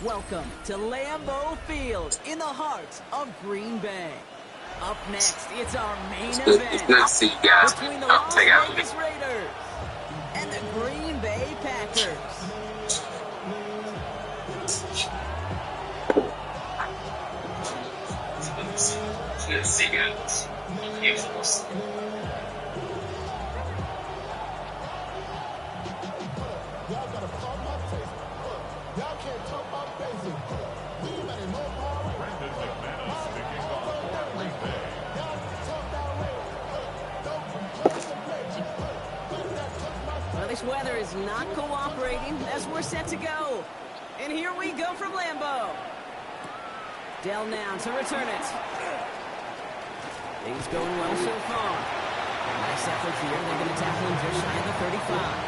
Welcome to Lambeau Field in the heart of Green Bay. Up next, it's our main event It's nice to see you guys. between the I'll Las take out Vegas Raiders and the Green Bay Packers. Good to see you guys. Well, this weather is not cooperating as we're set to go. And here we go from Lambeau. Dell now to return it. Things going well so far. Nice effort here. They're going to tackle him just shy of the 35.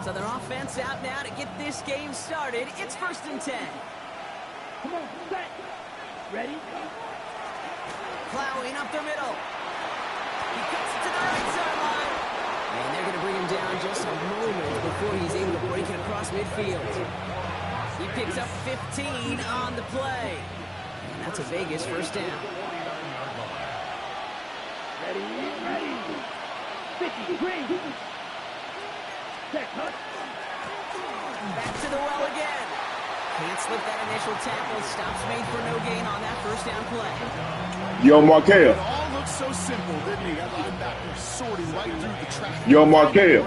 So their offense out now to get this game started. It's 1st and 10. Come on, set. Ready? Plowing up the middle. He cuts it to the right sideline. And they're going to bring him down just a moment before he's able to break it across midfield. He picks up 15 on the play. And that's a Vegas 1st down. Ready? 53. Back to the well again. Can't slip that initial tackle. Stops made for no gain on that 1st down play. Yo, Markel. It all looks so simple, didn't he? That linebacker sorting right through the traffic. Yo, Markel.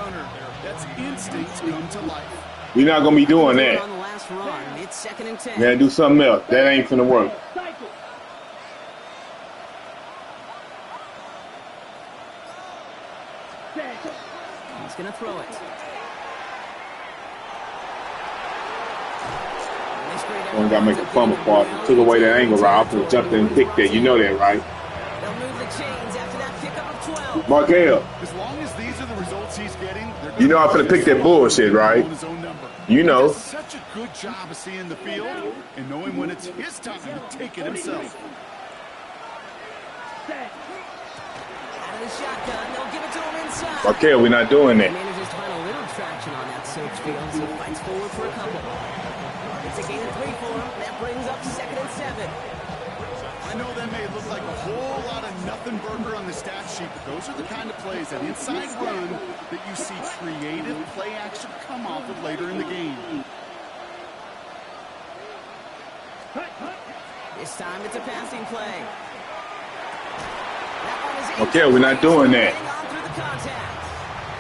That's instincts come to life. We're not going to be doing that. On the last run, it's 2nd and 10. We're going to do something else. That ain't finna work. He's going to throw it. One got to make a fumble part. Took away that angle route. I jumped in and picked that. You know that, right? They'll move the chains after that pickup of 12. Markel. As long as these are the results he's getting, You know I'm finna pick that bullshit, right? You know. He does such a good job of seeing the field and knowing when it's his time to take it himself. Out of the shotgun, they'll give it to him inside. Markel, we're not doing that. Manages to find a little traction on that search field as he fights forward for a couple. It's a gain of 3 for him. That brings up 2nd and 7. I know that may look like a whole lot of nothing burger on the stat sheet, but those are the kind of plays, that inside run, that you see creative play action come off of later in the game. This time it's a passing play. Okay, we're not doing that.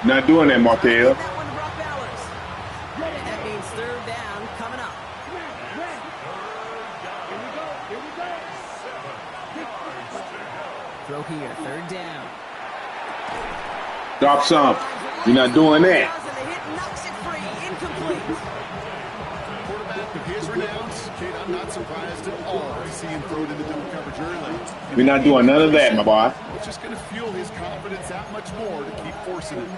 Not doing that, Markel. That one to Brock Bowers. And that means 3rd down coming up. Throw here, 3rd down. Drop some. You're not doing that. And the hit knocks it free, incomplete. Quarterback of his renowns, kid, I'm not surprised at all to see him throw it in the double coverage early. We're not doing none of that, my boy. It's just going to fuel his confidence that much more to keep forcing it.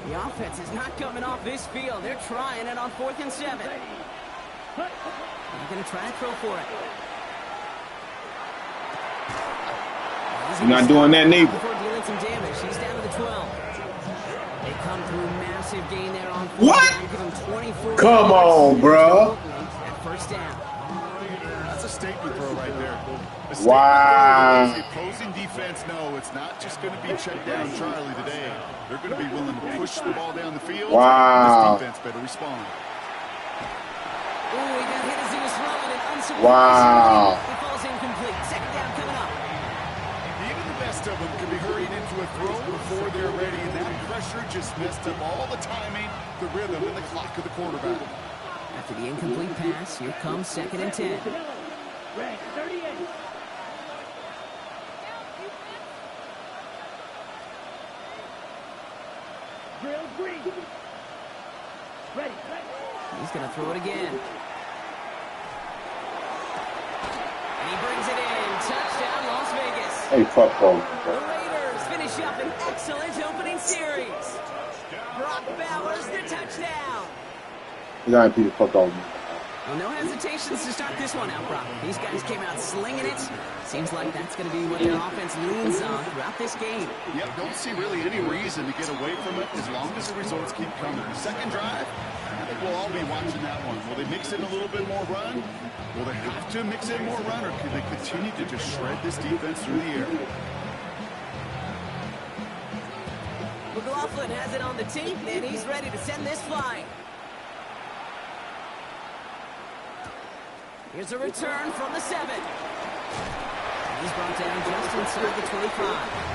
The offense is not coming off this field. They're trying it on 4th and 7. They're going to try and throw for it. You're not doing that neither. Before dealing some damage, he's down to the 12. They come through massive gain there on 4th What? down. Give him 24 Come on, bro. At 1st down. That's a statement throw right there. Wow. The opposing defense know it's not just going to be check down Charlie today. They're going to be willing to push the ball down the field. Wow. This defense better respond. Ooh, he got hit as he was throwing it. Unsurprisingly, Wow. it falls incomplete. 2nd down coming up. Even the best of them can be hurried into a throw before they're ready, and that pressure just messed up all the timing, the rhythm, and the clock of the quarterback. After the incomplete pass, here comes 2nd and 10. Drill green. Ready. He's going to throw it again. And he brings it in. Touchdown, Las Vegas. Hey, fuck ball. The Raiders finish up an excellent opening series. Brock Bowers, the touchdown. You gotta beat the fuck out of me. Well, no hesitations to start this one out, Brock. These guys came out slinging it. Seems like that's going to be what their offense leans on throughout this game. Yep, don't see really any reason to get away from it as long as the results keep coming. Second drive, I think we'll all be watching that one. Will they mix in a little bit more run? Will they have to mix in more run, or can they continue to just shred this defense through the air? McLaughlin has it on the tape, and he's ready to send this flying. Here's a return from the 7. He's brought down just inside the 25.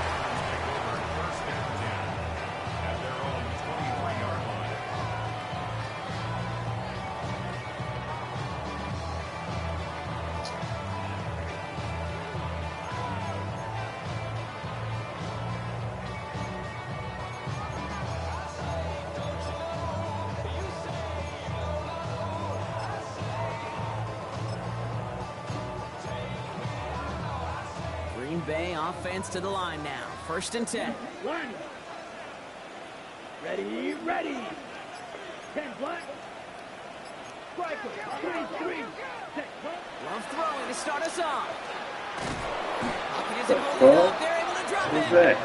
Green Bay offense to the line now. 1st and 10. Line. Ready. 10 black. Striker. 23. Set. Love throwing to start us off. Hopkins is holding up. They're able to drop Who's it. that?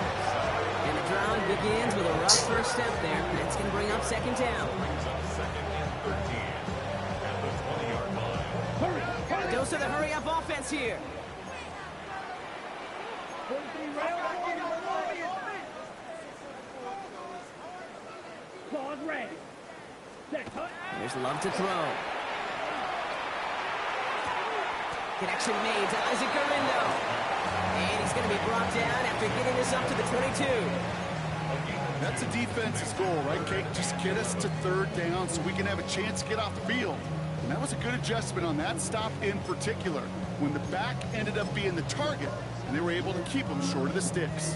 And the drive begins with a rough first step there. That's going to bring up 2nd down. A dose of the hurry-up offense here. 43 rail. Claws ready. Set. Cut. There's Love to throw. Connection made to Isaac Garindo. And he's going to be brought down after getting this up to the 22. That's a defense's goal, right, Kate? Just get us to 3rd down so we can have a chance to get off the field. And that was a good adjustment on that stop in particular, when the back ended up being the target, and they were able to keep them short of the sticks.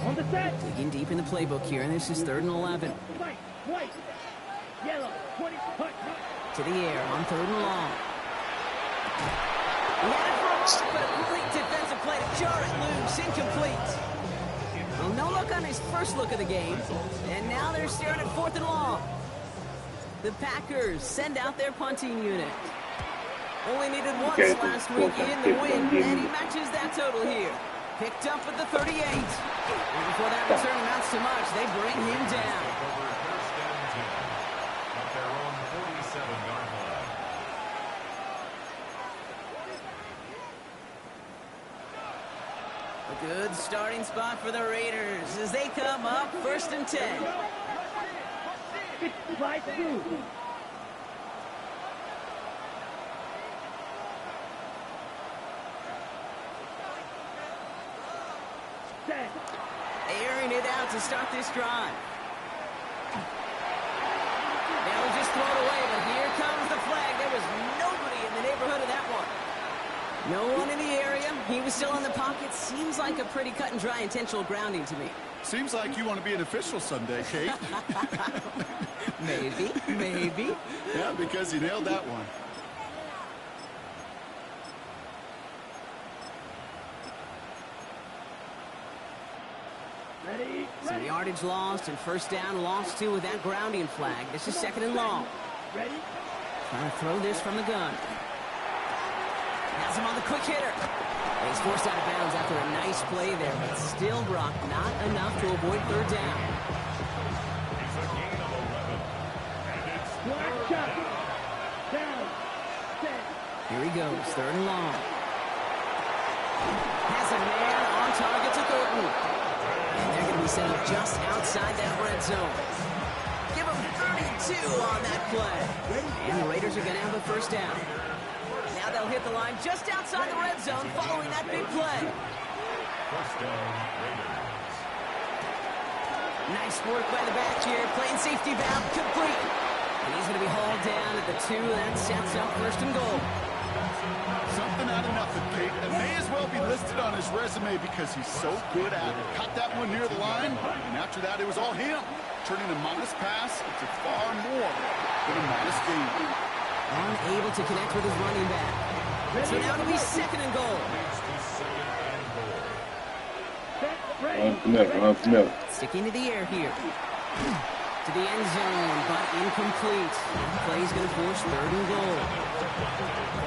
On the set. Digging deep in the playbook here, and this is 3rd and 11. White. Yellow. 20. Cut. To the air on 3rd and long. He had it for a moment, but a complete defensive play to jar it loose. Incomplete. Well, no look on his first look of the game. And now they're staring at 4th and long. The Packers send out their punting unit. Only needed once last week in the win, and he matches that total here. Picked up at the 38. And before that return amounts to much, they bring him down. A good starting spot for the Raiders as they come up 1st and 10. Slide through. Set. Airing it out to start this drive. Now we just throw it away, but here comes the flag. There was nobody in the neighborhood of that one. No one in the area. He was still in the pocket. Seems like a pretty cut and dry intentional grounding to me. Seems like you want to be an official someday, Kate. Maybe. Yeah, because you nailed that one. Ready. Some yardage lost and 1st down lost too with that grounding flag. This is 2nd and long. Ready. Trying to throw this from the gun. Has him on the quick hitter. And he's forced out of bounds after a nice play there, but still, Brock, not enough to avoid 3rd down. Black shot. Down. Set. Here he goes, 3rd and long. Has a man on target to Thornton. And they're going to be set up just outside that red zone. Give him 32 on that play. And the Raiders are going to have a 1st down. Now they'll hit the line just outside the red zone following that big play. Nice work by the back here. Playing safety valve complete. And he's going to be hauled down at the 2. That sets up first and goal. Something out of nothing, Kate. It may as well be listed on his resume because he's so good at it. Caught that one near the line, and after that, it was all him. Turning a modest pass into far more than a modest gain. Unable to connect with his running back. So now it'll be second and goal. Unfamiliar. Sticking to the air here. To the end zone, but incomplete. Play's going to force third and goal.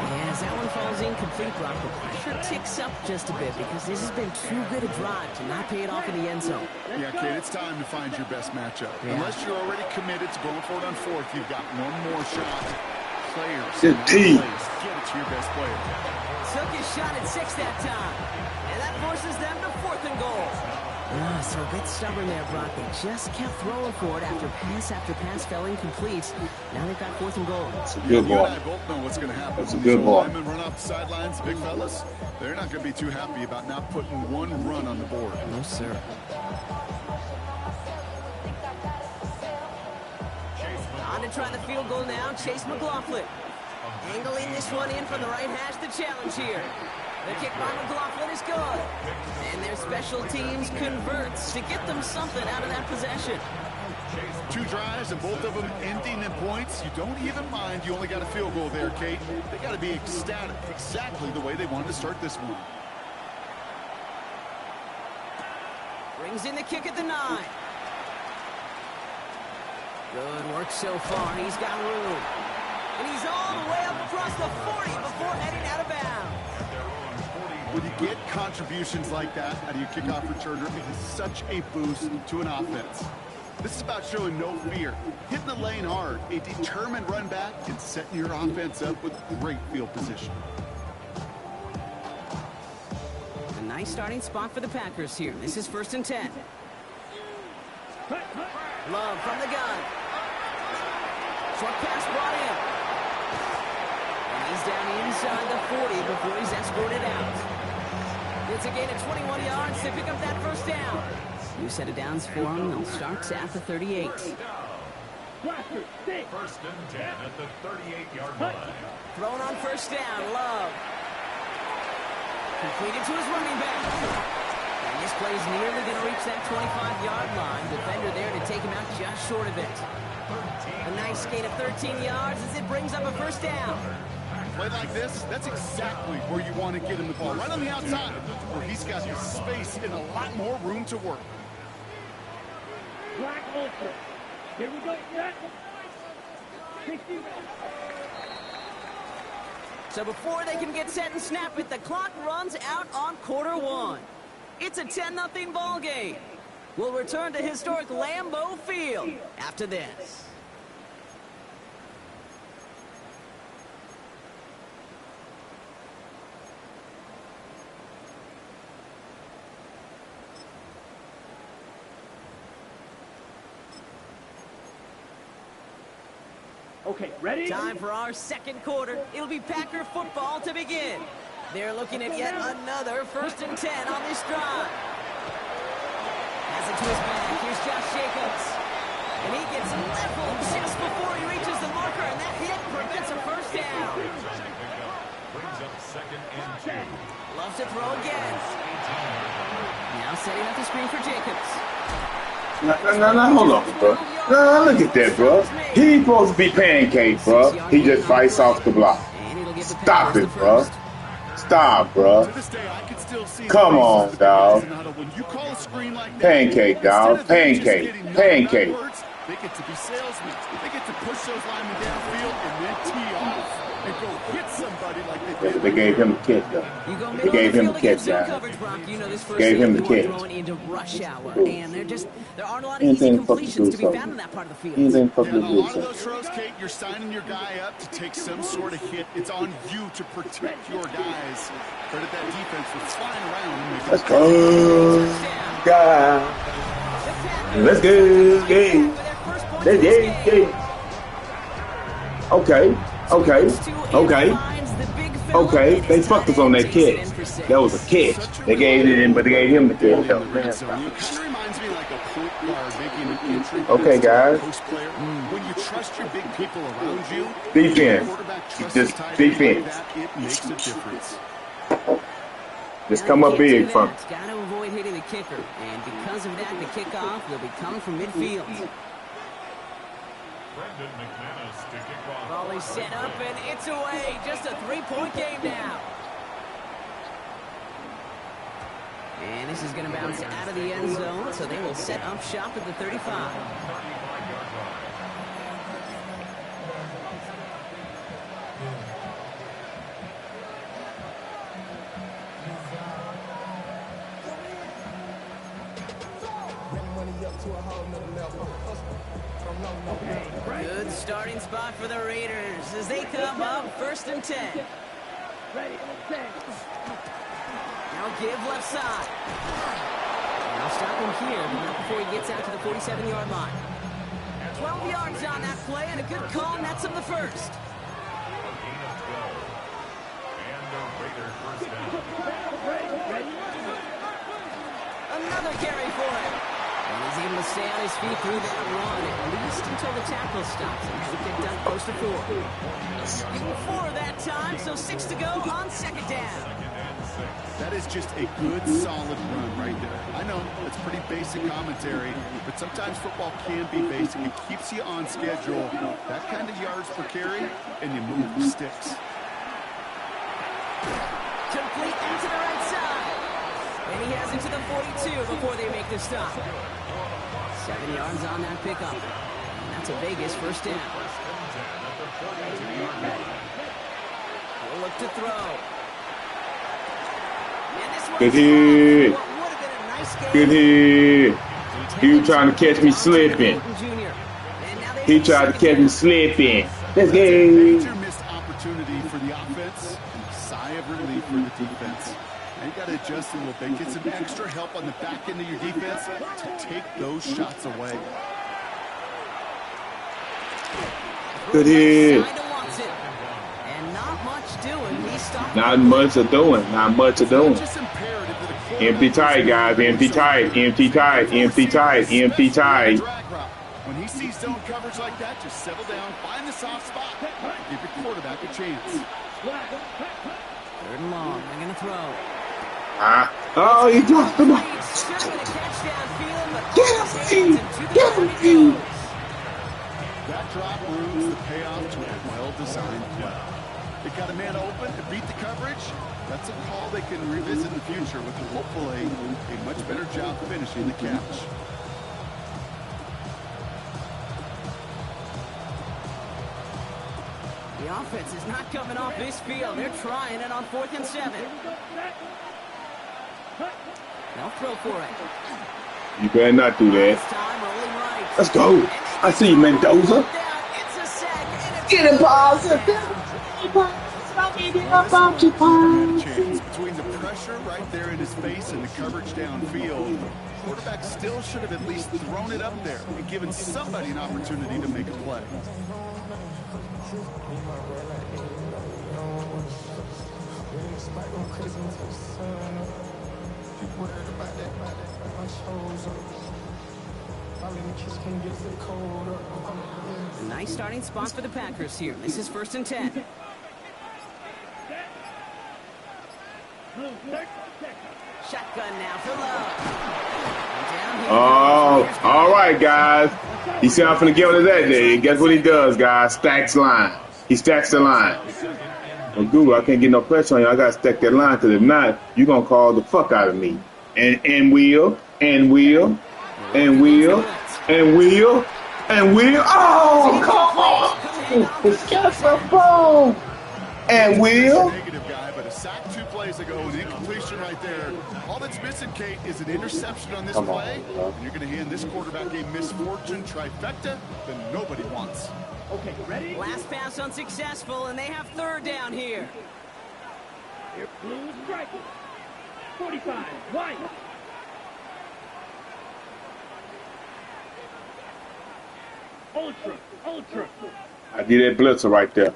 And as that one falls incomplete, Brock, the pressure ticks up just a bit because this has been too good a drive to not pay it off in the end zone. Yeah, Kate, it's time to find your best matchup. Yeah. Unless you're already committed to going for it on fourth, you've got one more shot. Players, Good team. get it to your best player. Took his shot at 6 that time. And that forces them to fourth and goal. So a bit stubborn there, Brock. They just kept throwing for it after pass fell incomplete. Now they've got fourth and goal. It's a good You ball. and I both know what's going to happen. That's a good ball. Linemen run off the sidelines, big fellas. They're not going to be too happy about not putting one run on the board. No, sir. On to try the field goal now, Chase McLaughlin. Angling this one in from the right hash, the challenge here. The kick by McLaughlin is good. And their special teams converts to get them something out of that possession. 2 drives and both of them ending in points. You don't even mind you only got a field goal there, Kate. They got to be ecstatic, exactly the way they wanted to start this one. Brings in the kick at the 9. Good work so far. He's got room. And he's all the way up across the 40 before heading out of bounds. When you get contributions like that out of your kickoff returner, it is such a boost to an offense. This is about showing no fear, hitting the lane hard, a determined run back, and setting your offense up with great field position. A nice starting spot for the Packers here. This is 1st and 10. Love from the gun. Short pass brought in. And he's down inside the 40 before he's escorted out. It's a gain of 21 yards to pick up that first down. New set of downs for him. They'll start at the 38. First and 10 at the 38-yard line. Thrown on first down, Love. Completed to his running back. And this play's nearly going to reach that 25-yard line. Defender there to take him out just short of it. A nice gain of 13 yards as it brings up a first down. Play like this, that's exactly where you want to get him the ball. Right on the outside, where he's got the space and a lot more room to work. Black ultra. Here we go. Set. 60. So before they can get set and snap it, the clock runs out on quarter 1. It's a 10-0 ball game. We'll return to historic Lambeau Field after this. Okay, ready? Time for our second quarter. It'll be Packer football to begin. They're looking at yet another 1st and 10 on this drive. Has it to his back. Here's Josh Jacobs. And he gets leveled just before he reaches the marker, and that hit prevents a first down. Brings up 2nd and 2. Loves to throw again. Now setting up the screen for Jacobs. No, hold on, bro. No, look at that, bro. He ain't supposed to be pancake, bro. He just fights off the block. Stop it, bro. Stop, bro. To this day, I can still see Come on, dog. when you call a screen like that, Pancake, dog. instead of them just Pancake. getting Pancake. words, they get to be salesmen. They get to push those linemen downfield and then tee off and go hit somebody like they did. They gave him a kick, though. You go They middle gave of the him a field kick, against zone man. coverage, Brock. You know this first Gave him the game, you are kick. throwing into rush hour, Cool. and there aren't a lot of Anything easy fucking completions to be do found in that part of the field. Anything Yeah, fucking and a do lot of something. those throws, Kate, you're signing your guy up to take some sort of hit. It's on you to protect your guys. Credit that defense for flying around and making Let's go, guys. Let's go, game. Let's go. Okay. They fucked us on that kick. That was a catch. They gave it in, but they gave him the catch. Kind of reminds me like a point guard making an entry. Okay, guys. When you trust your big people around you, Defense. Just defense. it makes a difference. Just come up big from. Got to avoid hitting the kicker, and because of that, the kickoff will be coming from midfield. Brendan McManus to kick off. Ball is set up, and it's away. Just a three-point game now. And this is going to bounce out of the end zone, so they will set up shop at the 35. 35-yard line. Good starting spot for the Raiders as they come up 1st and 10. Ready, set. Now give left side. And they'll stop him here, but not before he gets out to the 47-yard line. 12 yards on that play, and a good call nets him the first. Gain of 12. And the Raiders first down. Another carry for him. And he's able to stay on his feet through that run, at least until the tackle stops. And he picked up close to 4. Even 4 that time, so 6 to go on 2nd down. That is just a good, solid run right there. I know it's pretty basic commentary, but sometimes football can be basic. It keeps you on schedule. That kind of yards per carry, and you move the sticks. Complete into the right side. And he has it to the 42 before they make the stop. 7 yards on that pickup. And that's a Vegas first down. We'll look to throw. Good hit. Good hit. He was trying to catch me slipping. He tried to catch me slipping. Let's go. Major missed opportunity for the offense and a sigh of relief for the defense. Now you got to adjust a little bit, get some extra help on the back end of your defense to take those shots away. Good hit. And not much doing. He stopped. Not much of doing. Not much of doing. Empty tight, guys. Empty tight. Empty tight. Empty tight. Empty tight. When he sees zone coverage like that, just settle down, find the soft spot, give your quarterback a chance. 3rd and long. They're going to throw. Oh, he dropped the ball. Get him. Get him. That drop ruins the payoff to a well-designed play. They got a man open to beat the coverage. That's a call they can revisit in the future with hopefully a much better job finishing the catch. The offense is not coming off this field. They're trying it on 4th and 7. They'll throw for it. You better not do that. Let's go. I see you, Mendoza. Get him, boss. Between the pressure right there in his face and the coverage downfield, quarterback still should have at least thrown it up there and given somebody an opportunity to make a play. A nice starting spot for the Packers here. This is 1st and 10. Shotgun now for Love. Oh, all right, guys. He said I'm finna get on to that day. Guess what he does, guys? Stacks line. He stacks the line. Well, Google, I can't get no pressure on you. I gotta stack that line, because if not, you're gonna call the fuck out of me. And will. Oh, come on! It's just a ball. And will. Negative guy, but a sack 2 plays ago, an incompletion right there. All that's missing, Kate, is an interception on this play. And you're going to hand this quarterback a misfortune trifecta that nobody wants. Okay, ready? Last pass unsuccessful, and they have 3rd down here. Here, blue striker. 45, white. Ultra. I did that blitzer right there.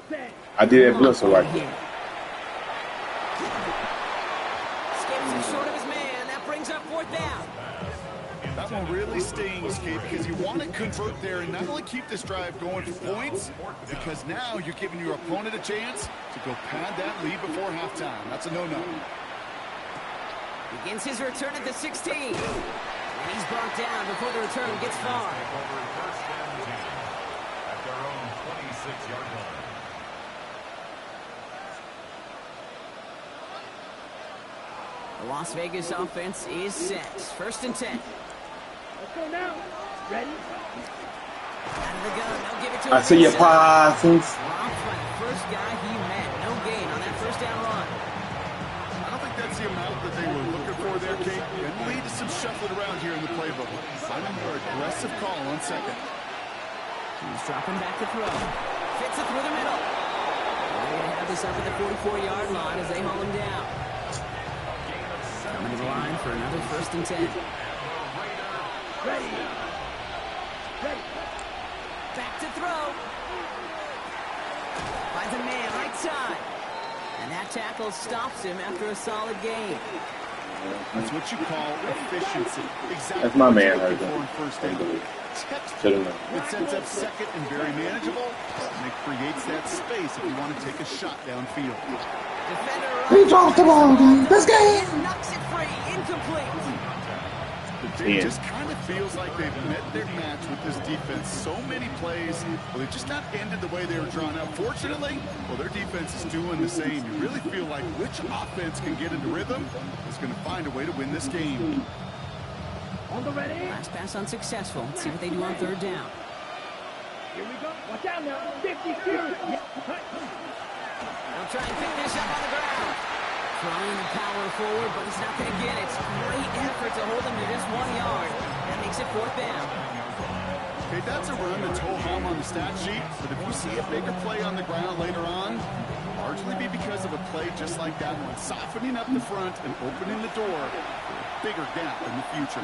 that one really stings, Kate, because you want to convert there and not only keep this drive going for points, because now you're giving your opponent a chance to go pad that lead before halftime. That's a no-no. Begins his return at the 16. And he's brought down before the return gets far. First and 10 at their own 26-yard line. The Las Vegas offense is set. First and 10. Let's go now. Ready? Out of the gun. They'll give it to him. I see your Parsons. Blocked by the first guy he met. No gain on that first down run. I don't think that's the amount that they were looking for there, Kate. And lead to some shuffling around here in the playbook. Find a more aggressive call on second. He's dropping back to throw. Fits it through the middle. They're going to have this up at the 44-yard line as they haul him down. Coming to the line for another first and 10. Ready. Ready. Back to throw. Finds a man right side. And that tackle stops him after a solid gain. That's what you call efficiency. Exactly. That's my man what right you're there. looking for in first down. Should've known. It sets up second and very manageable, and it creates that space if you want to take a shot downfield. Defender He dropped the ball, dude. Let's go. knocks it free. Incomplete. It just kind of feels like they've met their match with this defense. So many plays, well, they've just not ended the way they were drawn up. Fortunately, well, their defense is doing the same. You really feel like which offense can get into rhythm is going to find a way to win this game. On the ready. Last pass unsuccessful. Let's see what they do on third down. Here we go. Watch out now. 52. Yeah. They'll try and pick this up on the ground. Trying to power forward, but he's not going to get it. It's great effort to hold him to just 1 yard. That makes it fourth down. Okay, that's a run that's ho-hum on the stat sheet, but if you see a bigger play on the ground later on, largely be because of a play just like that one, softening up the front and opening the door for a bigger gap in the future.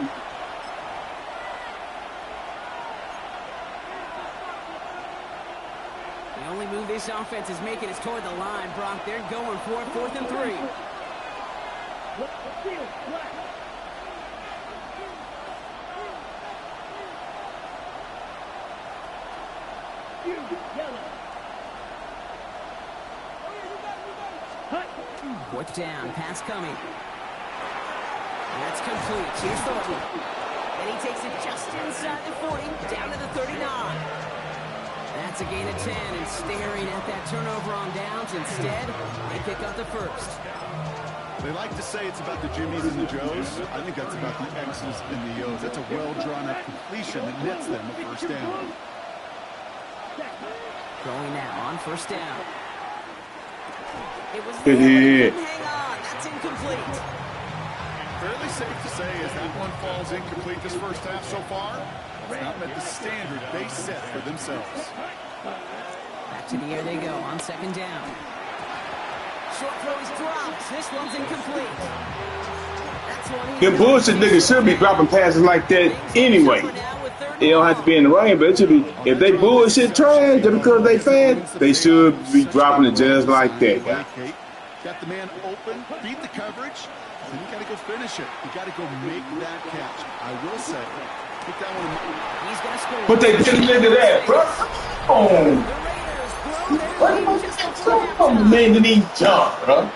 The only move this offense is making is toward the line, Brock. They're going for it, 4th and 3. Field. Black. Yellow. Hut. Fourth down, pass coming. That's complete. Here's Thornton. And he takes it just inside the 40, down to the 39. That's a gain of 10, and staring at that turnover on downs. Instead, they pick up the first. They like to say it's about the Jimmies and the Joes. I think that's about the X's and the O's. That's a well-drawn-up completion that nets them a first down. Going now on first down. It was Good hit. hang on. That's incomplete. Fairly safe to say as that one falls incomplete this first half so far, it's not met the standard they set for themselves. Back to the air they go on second down. Short throw is dropped. This one's incomplete. That's one. Good bullshit niggas should be dropping passes like that anyway. It don't have to be in the rain, but it should be. If they bullshit trash just because they fast, they should be dropping it just like that, guys. Got the man open, beat the coverage, then you got to go finish it. You got to go make that catch. I will say, pick that one. He's going to score. But they didn't into that, bro. Oh, the man didn't even jump, bro.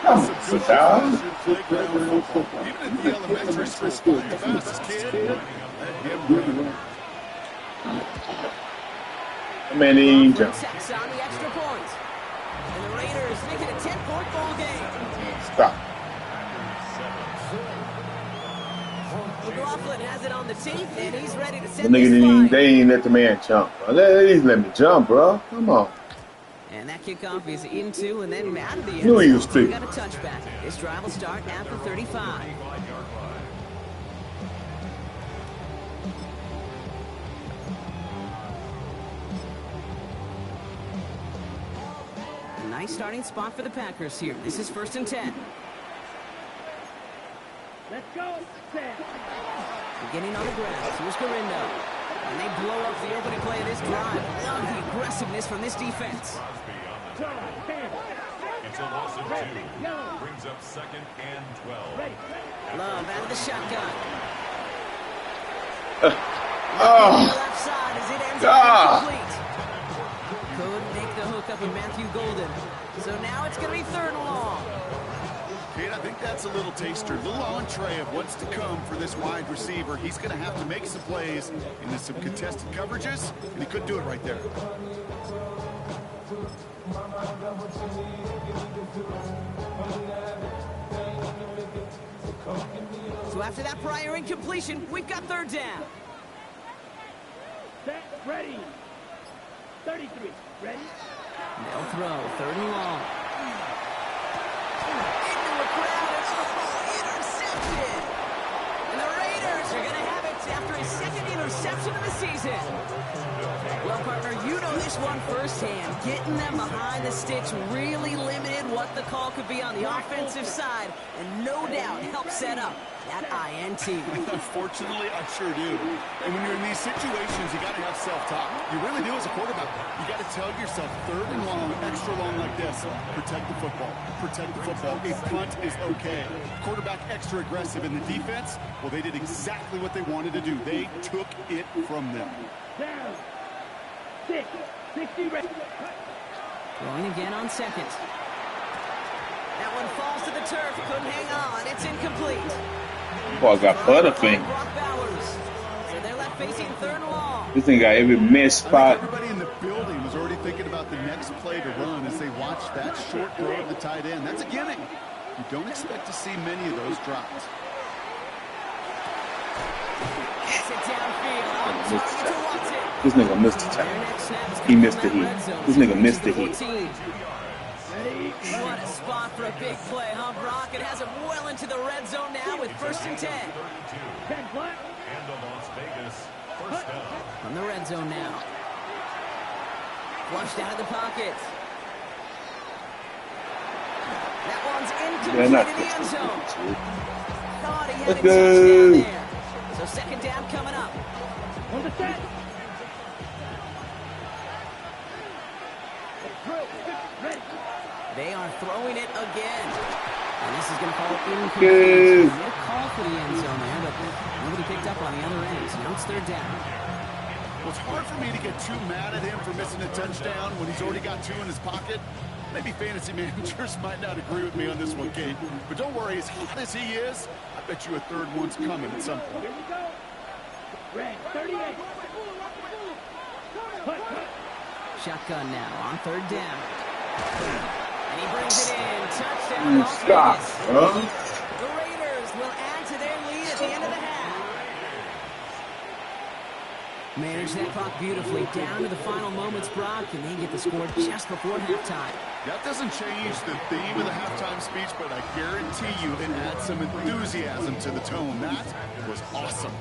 Come on, sit down. Even at the elementary school, the fastest kid, let him run. The man didn't even jump. On the extra point. And the Raiders make it a 10-point ball game. Stop. McLaughlin has it on the teeth, and he's ready to The send nigga this didn't, flight. they ain't let the man jump, bro. At least let me jump, bro. Come on. And that kickoff is into and then out of the end. Knew he was zone. big. We got a touchback. This drive will start now for 35. Nice starting spot for the Packers here. This is 1st and 10. Let's go. Set. Beginning on the ground. Here's Garindo. And they blow up the opening play of this drive. Love the aggressiveness from this defense. It's a loss of 2. Brings up 2nd and 12. Ready. Love out of the shotgun. Left side as it ends up incomplete. Couldn't make the hook up with Matthew Golden. So now it's going to be 3rd and long. Kate, I think that's a little taster, a little entree of what's to come for this wide receiver. He's going to have to make some plays into some contested coverages, and he couldn't do it right there. So after that prior incompletion, we've got 3rd down. Set, ready. 33, ready. They'll throw, 3rd and long. Into a crowd, it's intercepted. And the Raiders are going to have it after his 2nd interception of the season. Well, partner, you know this one firsthand. Getting them behind the sticks really limited what the call could be on the offensive side, and no doubt helped set up that INT. Unfortunately, I sure do. And when you're in these situations, you got to have self-talk. You really do as a quarterback. You got to tell yourself 3rd and long, extra long like this. Protect the football. Protect the football. A punt is okay. Quarterback extra aggressive in the defense. Well, they did exactly what they wanted to do. They took it from them. Down. 6, 60, ready. Going again on 2nd. That one falls to the turf. Couldn't hang on. It's incomplete. Boy, got Butterfinger. So they're left facing 3rd and long. This thing got every missed spot. Everybody in the building was already thinking about the next play to run as they watched that short throw of the tight end. That's a gimme. You don't expect to see many of those drops. Gets it downfield. Target to Watson. This nigga missed the tackle. He missed the heat. This nigga missed the heat. What a spot for a big play, huh, Brock? It has him well into the red zone now with 1st and 10. 10 flat. And the Las Vegas first down. From the red zone now. Flushed out of the pocket. That one's incomplete in the end zone. Thought he had a touchdown there. So 2nd down coming up. On the set. Ready. They are throwing it again. And this is going to fall incomplete. No call for the end zone there, but nobody picked up on the other end. So now it's 3rd down. Well, it's hard for me to get too mad at him for missing a touchdown when he's already got 2 in his pocket. Maybe fantasy managers might not agree with me on this one, Kate. But don't worry, as hot as he is, I bet you a 3rd one's coming at some point. Here we go. Red, 38. Put. Shotgun now on 3rd down. And he brings it in. Touchdown, Las Stop, Vegas. bro. The Raiders will add to their lead at the end of the half. Manage that clock beautifully down to the final moments, Brock, and they get the score just before halftime. That doesn't change the theme of the halftime speech, but I guarantee you it adds some enthusiasm to the tone. That was awesome.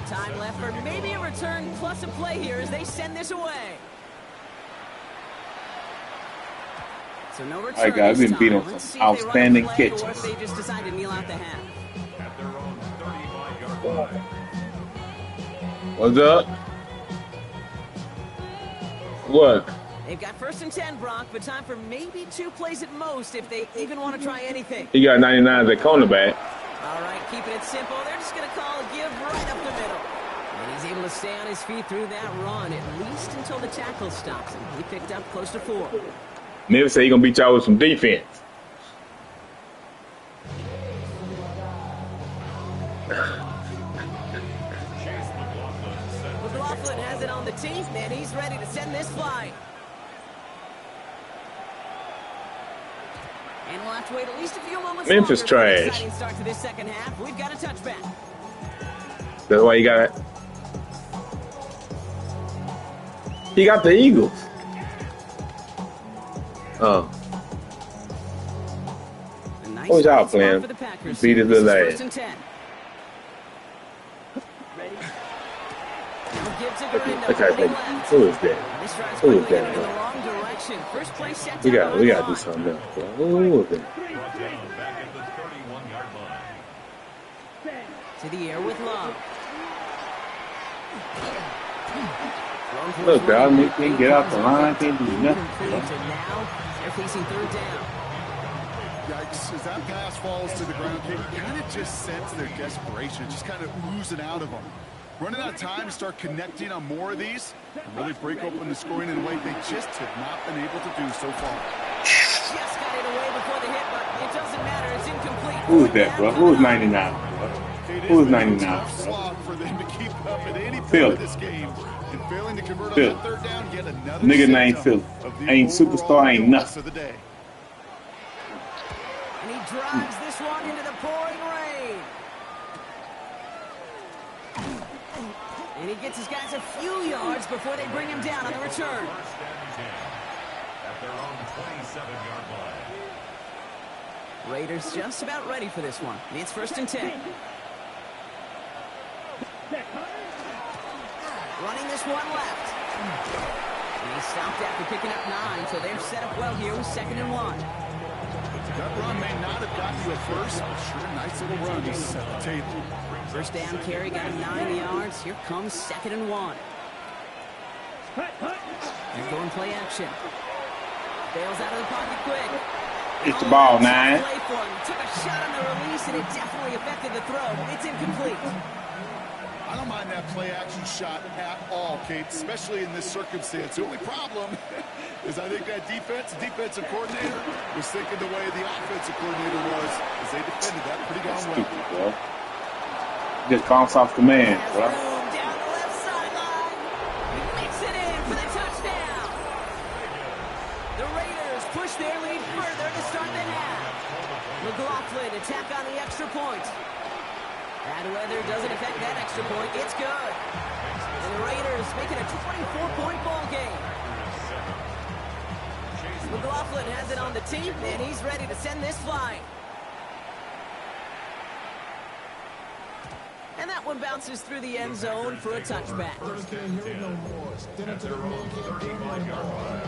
Time left for maybe a return plus a play here as they send this away. So no return. All right, guys, we've been beat on some outstanding catches. Or if they just decide to kneel out the half. At their own 35-yard line. What's up? What? They've got 1st and 10, Brock, but time for maybe 2 plays at most if they even want to try anything. He got 99 as a cornerback. All right, keeping it simple. They're just going to call a give right up the middle. And he's able to stay on his feet through that run, at least until the tackle stops him. He picked up close to 4. Maybe say he's going to beat y'all with some defense. McLaughlin has it on the teeth, and he's ready to send this flying. And we'll have to wait at least a few moments Memphis longer for an trash. exciting start to this 2nd half. We've got a touchback. That's why he got it. He got the Eagles. Oh. A nice What y'all spot playing? for the Packers. Beat his This is little 1st ass. and 10. Ready. Now gives it to Rindo. Okay, Running left. who is that? This drive's Who is quickly that, headed in the bro? wrong direction. First play set We down got to on do the something else, bro. Who is that? Brought down back at the 31-yard line. to the air with Love. Look, dog, they can't get off the line, can't do nothing. So now they're facing 3rd down. Yikes, as that pass falls to the ground, you kind of just sense their desperation. It's just kind of oozing out of them. Running out of time to start connecting on more of these and really break open the scoring in a way they just have not been able to do so far. Just got it away before the hit, but it doesn't matter. It's incomplete. Who is that, bro? Who is 99? Who is 99? Slog for them to keep up at any point Phil. of this game. And failing to convert Phil. on that third down, yet another Nigga named symptom Phil. of the Ain't superstar, ain't overall nothing. of the day. And he drives this one into the pouring rain. And he gets his guys a few yards before they bring him down on the return. First and 10 at their own 27-yard line. Raiders just about ready for this one. It's first and 10. Running this one left. And he stopped after picking up 9, so they're set up well here with 2nd and 1. That run may not have gotten you a first, but sure, nice little run to set the table. First down carry, got 9 yards. Here comes 2nd and 1. They're going play action. Bails out of the pocket quick. It's the ball, 9. Play for him. Took a shot on the release, and it definitely affected the throw. It's incomplete. I don't mind that play action shot at all, Kate, especially in this circumstance. The only problem is I think that defensive coordinator was thinking the way the offensive coordinator was as they defended that pretty darn well. Stupid, bro. Just bounce off the man, bro. Boom, down the left sideline. He makes it in for the touchdown. The Raiders push their lead further to start the half. McLaughlin attack on the extra point. Bad weather doesn't affect that extra point. It's good. And the Raiders making a 24-point ball game. McLaughlin has it on the team, and he's ready to send this flying. And that one bounces through the end zone for a touchback. At their own 35-yard line.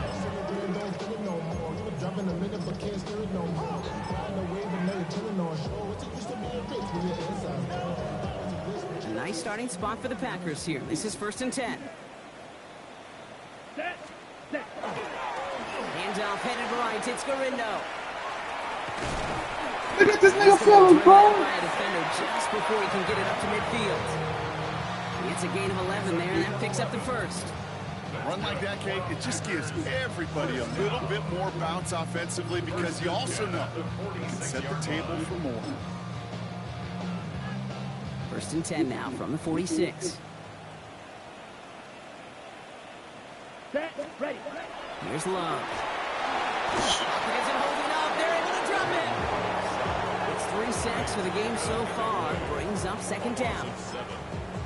A nice starting spot for the Packers here. This is first and 10. Handoff headed right. It's Garindo. Look at this nigga feeling, bro. By a defender just before he can get it up to midfield. It's a gain of 11 there, and that picks up the first. A run like that, Kate, it just gives everybody a little bit more bounce offensively because you also know you can set the table for more. First and 10 now from the 46. Ready. Here's Love. Offense and holding up. They're able to drop it. It's 3 sacks for the game so far. Brings up 2nd down.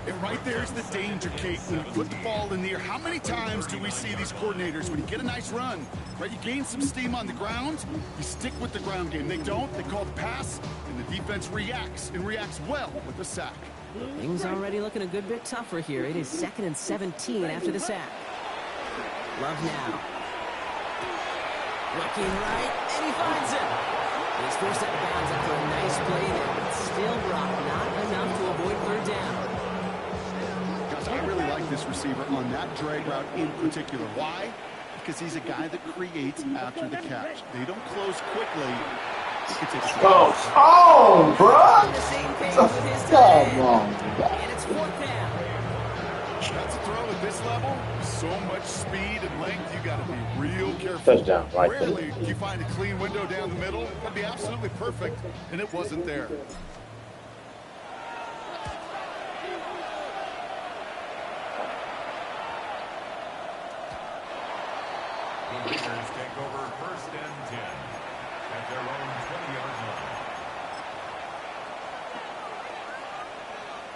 And right there's the danger, Kate, when you put the ball in the air. How many times do we see these coordinators, when you get a nice run, right, you gain some steam on the ground, you stick with the ground game. They don't, they call the pass, and the defense reacts, and reacts well with the sack. Things already looking a good bit tougher here. It is 2nd and 17 after the sack. Love now. Looking right, and he finds him. He's forced out of bounds after a nice play there, but still Brock not enough to avoid 3rd down. Gosh, I really like this receiver on that drag route in particular. Why? Because he's a guy that creates after the catch. They don't close quickly. He can take a Bro. On the same page with his tight end. And it's 4th down. That's a throw at this level. So much speed and length, you got to be real careful. Touchdown, right there. Rarely do you find a clean window down the middle. That'd be absolutely perfect, and it wasn't there. The Raiders take over first and 10 at their own 20-yard line.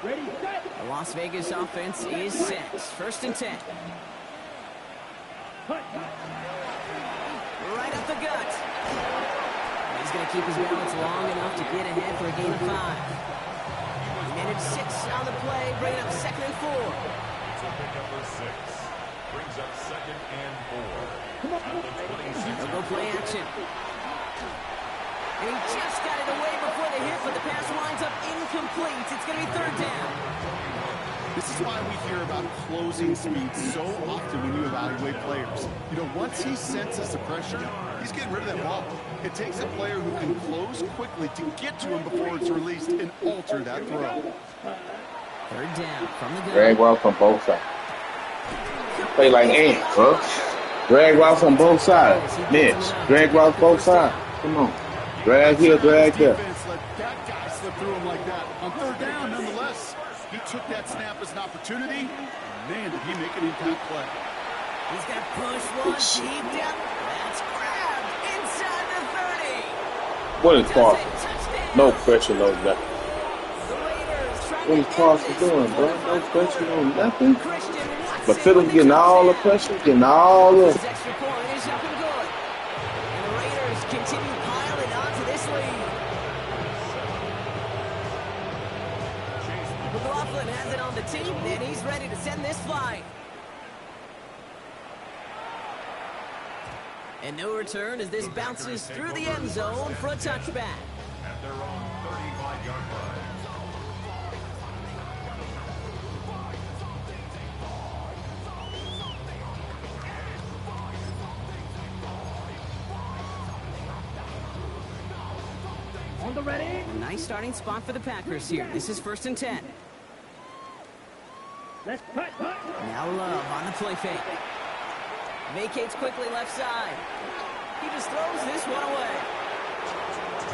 Ready, set. The Las Vegas offense is set. First and 10. Right up the gut. He's going to keep his balance long enough to get ahead for a gain of 5. He managed 6 on the play, bringing up 2nd and 4. So pick number 6 brings up 2nd and 4. At the 26. They'll go play action. And he just got it away before the hit, but the pass winds up incomplete. It's going to be 3rd down. This is why we hear about closing speed so often when you evaluate players. You know, once he senses the pressure, he's getting rid of that ball. It takes a player who can close quickly to get to him before it's released and alter that throw. Third down from the gun. Drag well from both sides. Play like ants, bro. Drag well from both sides. Mitch, drag well both sides. Come on. Drag here, drag there. Let that guy slip through him like that. On third down, nonetheless, he took that snap as an opportunity. Man, did he make an impact play. He's got push one deep down. That's grabbed inside the 30. What is Carson? No pressure, no nothing. What is Carson doing, bro? No pressure, no nothing. But Fiddle's getting all the pressure, getting all the... His extra point is up and good. And the Raiders continue piling onto this lead. McLaughlin has it on the team, and he's ready to send this flight. And no return as this bounces through the end zone for a touchback. At their own 35-yard line. On the ready. Nice starting spot for the Packers here. This is 1st and 10. Let's cut. Now Love on the play fake. Vacates quickly left side. He just throws this one away.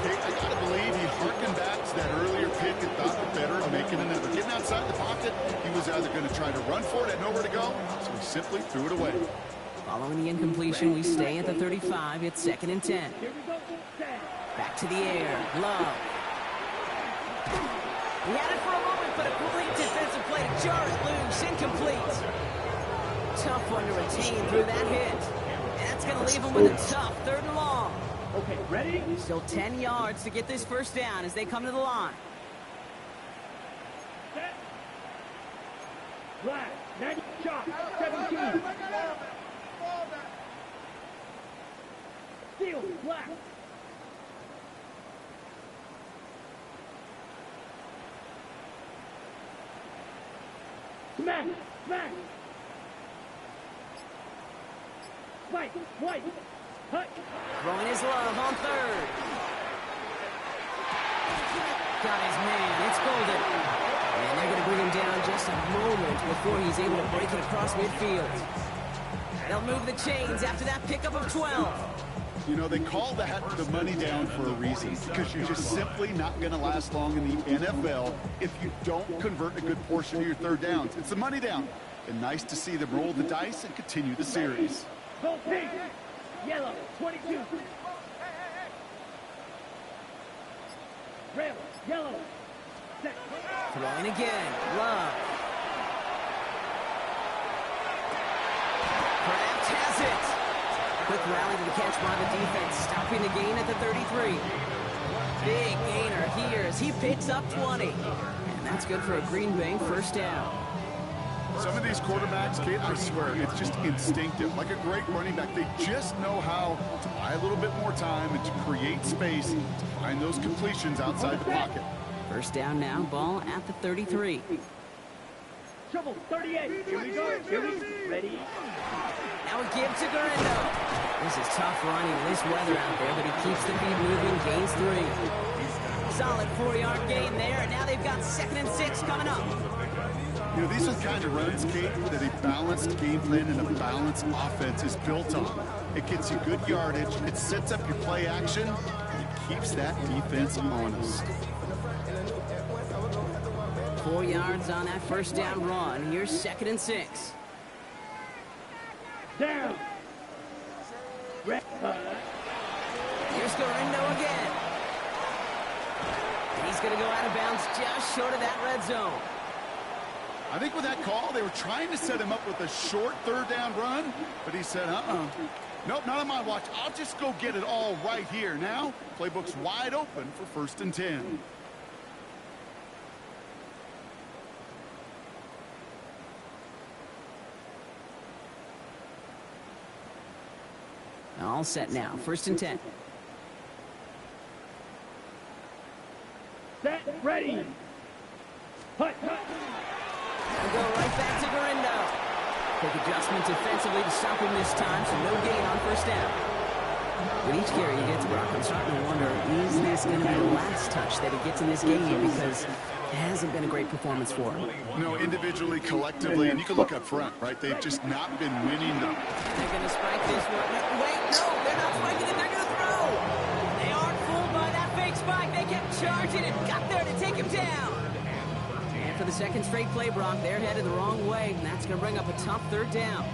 I gotta believe he harkened back to that earlier pick and thought the better of making another. Getting outside the pocket, he was either going to try to run for it, had nowhere to go, so he simply threw it away. Following the incompletion, we stay at the 35. It's 2nd and 10. Here we go. Back to the air. Love. He had it for a moment, but a complete defensive play to jar it loose. Incomplete. Tough one to retain through that hit. And that's going to leave him with a tough 3rd and long. Okay, ready? Still 10 yards to get this first down as they come to the line. Set. Black. 90 shot. 17. Steal. Black. Smack. Smack. White. White. Hut. Throwing his Love on 3rd. Got his man. It's golden. And they're going to bring him down just a moment before he's able to break it across midfield. They'll move the chains after that pickup of 12. You know, they call that the money down for a reason, because you're just simply not going to last long in the NFL if you don't convert a good portion of your third downs. It's the money down. And nice to see them roll the dice and continue the series. Go pink. Yellow. 22. Red. Yellow. Set. Throwing again. Love. Kraft has it. Quick rally to the catch by the defense, stopping the gain at the 33. Big gainer here as he picks up 20. And that's good for a Green Bay first down. Some of these quarterbacks, Kate, I swear, it's just instinctive. Like a great running back, they just know how to buy a little bit more time and to create space to find those completions outside the pocket. First down now, ball at the 33. Trouble. 38. Here we go. Here we go. Ready. Now we give to Garendo. This is tough running this weather out there, but he keeps the feed moving, gains 3. Solid 4-yard gain there, and now they've got 2nd and 6 coming up. You know, these are the kind of runs, Kate, that a balanced game plan and a balanced offense is built on. It gets you good yardage, it sets up your play action, and it keeps that defense honest. 4 yards on that first down run. Here's 2nd and 6. Down. Red. Here's Garendo again. And he's going to go out of bounds just short of that red zone. I think with that call, they were trying to set him up with a short third down run, but he said, nope, not on my watch. I'll just go get it all right here. Now, playbook's wide open for 1st and 10. All set now. 1st and 10. Set. Ready. Hut. Hut. They'll go right back to Garindo. Quick adjustment defensively to stop him this time, so no gain on first down. With each carry he gets, Brock, I'm starting to wonder, is this going to be the last touch that he gets in this game? Because it hasn't been a great performance for him. No, individually, collectively, and you can look up front, right? They've just not been winning them. They're going to spike this one. Wait, no, they're not spiking it. They're going to throw. They aren't fooled by that fake spike. They kept charging and got there to take him down. And for the second straight play, Brock, they're headed the wrong way, and that's going to bring up a tough third down.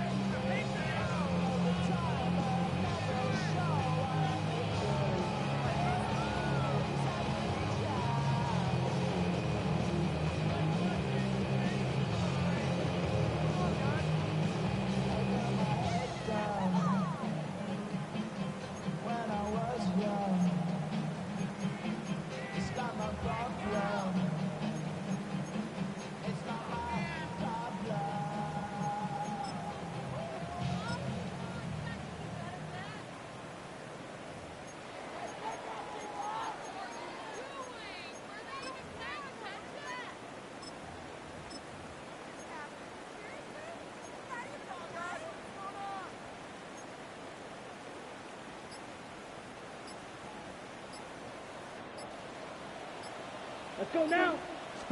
Let's go now.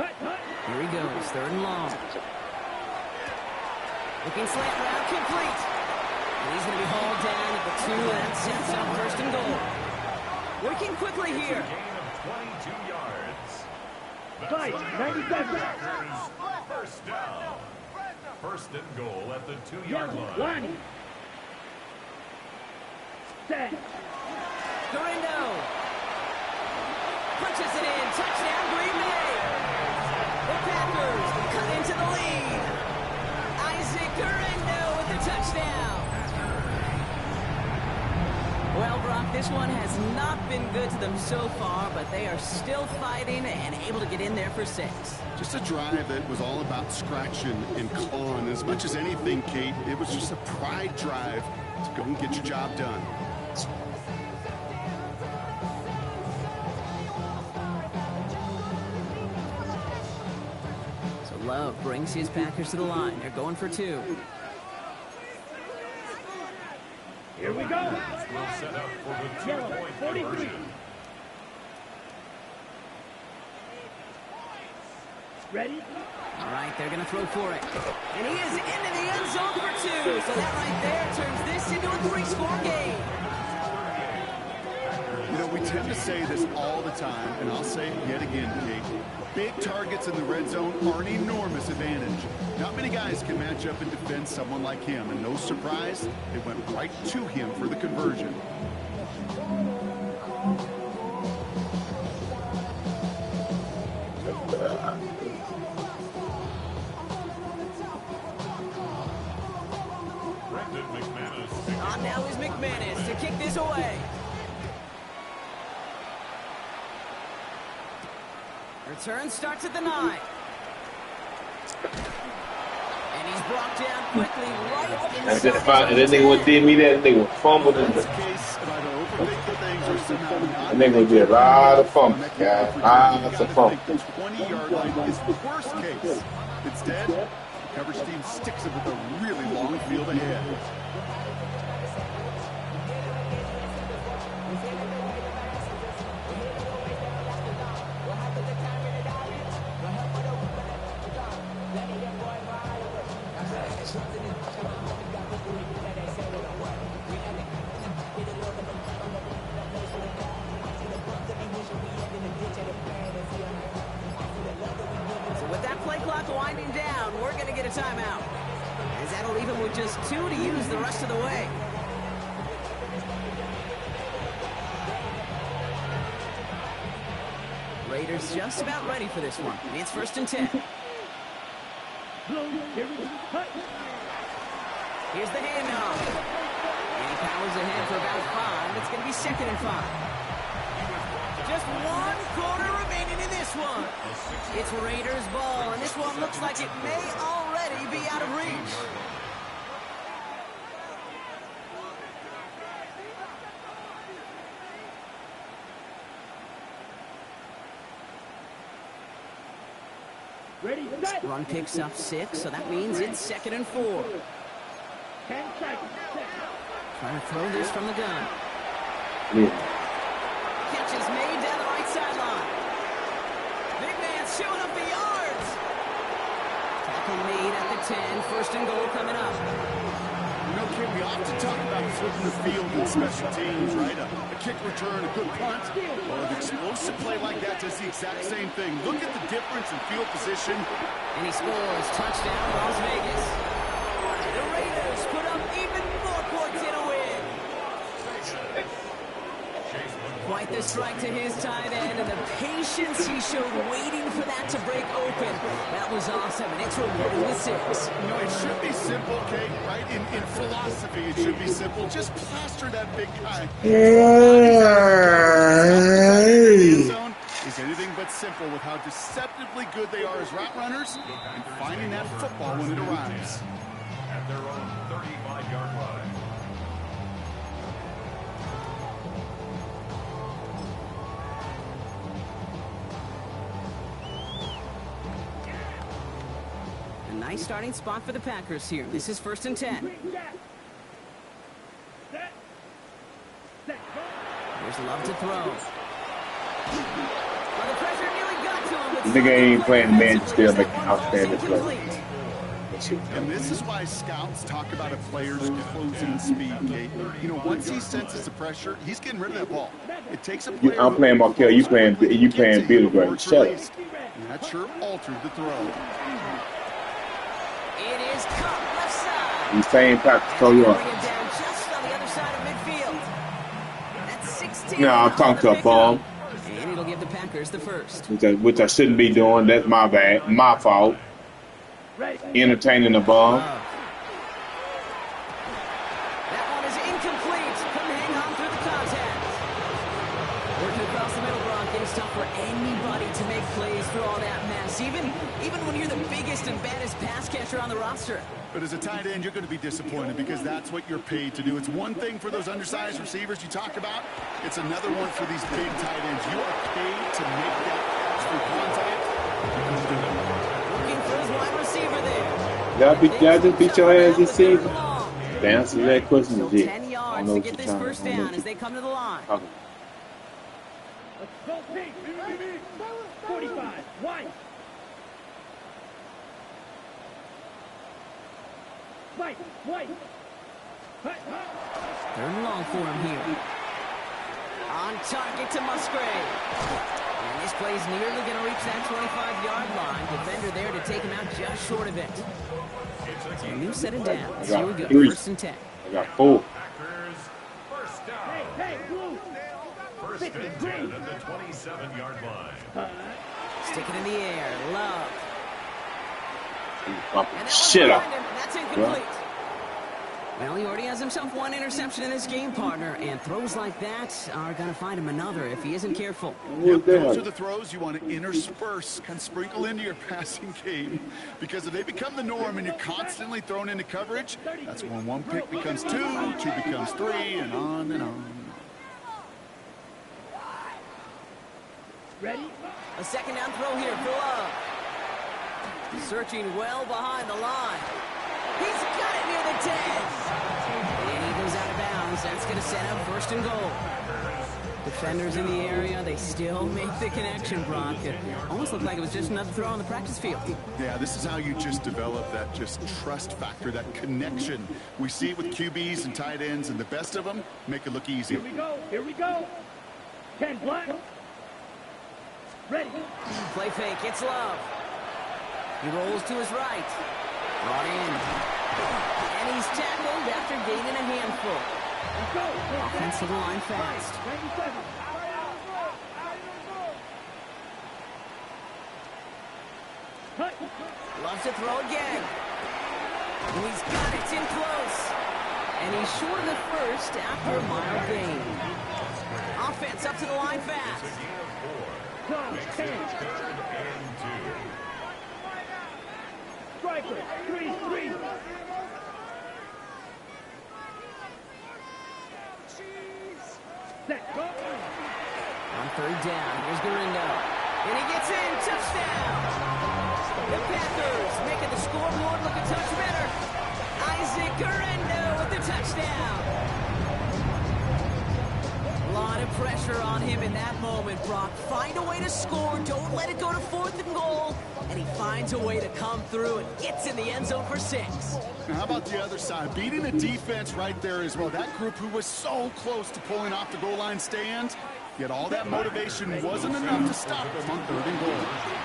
Hut, hut. Here he goes, third and long. Looking slant route, complete. And he's going to be hauled down at the 2, and that sets up first and goal. Working quickly here. Gain of 22 yards. Fight, 90 seconds. First down. First and goal at the 2-yard line. Line. Set. Garindo punches it in. Touchdown, Green Bay. The Packers cut into the lead. Isaac Garindo with the touchdown. Well, Brock, this one has not been good to them so far, but they are still fighting and able to get in there for 6. Just a drive that was all about scratching and clawing. As much as anything, Kate, it was just a pride drive to go and get your job done. Love brings his Packers to the line. They're going for 2. Here we go. Will set up for the 2-point 43. conversion. Ready? All right, they're going to throw for it. And he is into the end zone for 2. So that right there turns this into a 3-score game. You know, we tend to say this all the time, and I'll say it yet again, Kate. Big targets in the red zone are an enormous advantage. Not many guys can match up and defend someone like him, and no surprise, it went right to him for the conversion. On now is McManus to kick this away. Return starts at the 9. And he's brought down quickly right inside. And that nigga would did me that nigga fumbled in the. That nigga did a lot of fumbles, guys. Lots of fumbles. 20-yard line is worst case. Instead, the coverage team sticks it with a really long field ahead. Winding down, we're going to get a timeout, as that'll leave him with just 2 to use the rest of the way. Raiders just about ready for this one. It's first and 10. Here's the handoff. And he powers ahead for about 5. It's going to be second and 5. Just 1 quarter remaining in this one. It's Raiders ball, and this one looks like it may already be out of reach. Ready, set. Run picks up 6, so that means it's 2nd and 4. 10 seconds. Trying to throw this from the gun. Yeah. Catch is made down the right sideline. Big man's showing up the yards. Tackle made at the 10. 1st and goal coming up. You know, Kate, we often talk about flipping the field in special teams, right? A kick return, a good punt. Well, an explosive play like that does the exact same thing. Look at the difference in field position. And he scores. Touchdown, Las Vegas. The Raiders put up even more points in a win. Quite the strike to his tight end, and the patience he showed waiting for that to break open. That was awesome, and it's rewarded with 6. You know, it should be simple, Kate, right? In philosophy, it should be simple. Just plaster that big guy. Zone is anything but simple with how deceptively good they are as route runners and finding that football when it arrives. At their own 35-yard line. A nice starting spot for the Packers here. This is 1st and 10. There's Love to throw. Well, the pressure nearly got to him, but Nigga ain't playing man still making outstanding play. And this is why scouts talk about a player's closing speed, Kate. You know, once he senses the pressure, he's getting rid of that ball. It takes a player. I'm playing Markel. You playing Billy Gray. Shut up. And that sure altered the throw. It is caught left side. The same practice told you. Bring it down just on the other side of midfield. That's 16. No, I'm talking to a bum, And it'll give the Packers the 1st. which I shouldn't be doing. That's my bad, my fault. Entertaining a bum. That one is incomplete. Couldn't hang on through the contact. Working across the middle, Brock. It's tough for anybody to make plays through all that mess. Even when you're the biggest and baddest pass catcher on the roster. But as a tight end, you're going to be disappointed because that's what you're paid to do. It's one thing for those undersized receivers you talk about. It's another one for these big tight ends. You are paid to make that catch through contact. Looking for his wide receiver there. Y'all just beat your ass this season. The answer to that question So is yeah. 10 yards to get this 1st down as they come to the line. 45. White. White. 3rd and long for him here. On target to Musgrave. And this play's nearly going to reach that 25-yard line. Defender there to take him out just short of it. So a new set of downs. Here we go. 1st and 10. I got 4. Packers, 1st down. Hey, blue. 1st and 10 at the 27-yard line. Stick it in the air. Love. And Shit up. That's incomplete. Well, he already has himself one interception in this game, partner, and throws like that are going to find him another if he isn't careful. Yep, those are the throws you want to intersperse, kind of sprinkle into your passing game, because if they become the norm and you're constantly thrown into coverage, that's when one pick becomes 2, 2 becomes 3, and on and on. Ready? A 2nd down throw here for Love. Searching well behind the line. He's got it near the 10. And he goes out of bounds. That's going to set up 1st and goal. Defenders in the area, they still make the connection, Brock. It almost looked like it was just another throw on the practice field. Yeah, this is how you just develop that just trust factor, that connection. We see it with QBs and tight ends, and the best of them make it look easy. Here we go. Here we go. 10 black. Ready. Play fake. It's Love. He rolls to his right. Brought in. And he's tackled after gaining a handful. Let's go. Offense to the line fast. 97. Cut. Loves to throw again. And he's got it. It's in close. And he's short of the 1st after a mile gain. Offense up to the line fast. Makes it 3rd and 2. Striker. 3-3. Set. Go. On 3rd down, here's Garindo. And he gets in. Touchdown. The scoreboard look a touch better. Isaac Guerrero with the touchdown. A lot of pressure on him in that moment, Brock. Find a way to score. Don't let it go to 4th and goal. And he finds a way to come through and gets in the end zone for 6. Now, how about the other side? Beating the defense right there as well. That group who was so close to pulling off the goal line stand, yet all that motivation wasn't enough to stop them on 3rd and goal.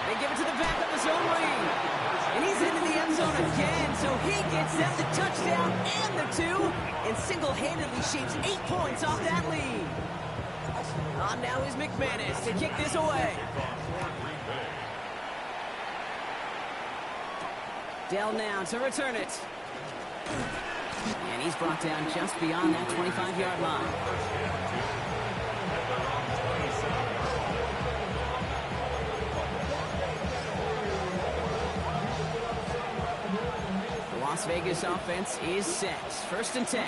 They give it to the back of his own lead. And he's into the end zone again, so he gets them the touchdown and the 2, and single-handedly shapes 8 points off that lead. On now is McManus to kick this away. Dell now to return it. And he's brought down just beyond that 25-yard line. The Las Vegas offense is set. 1st and 10.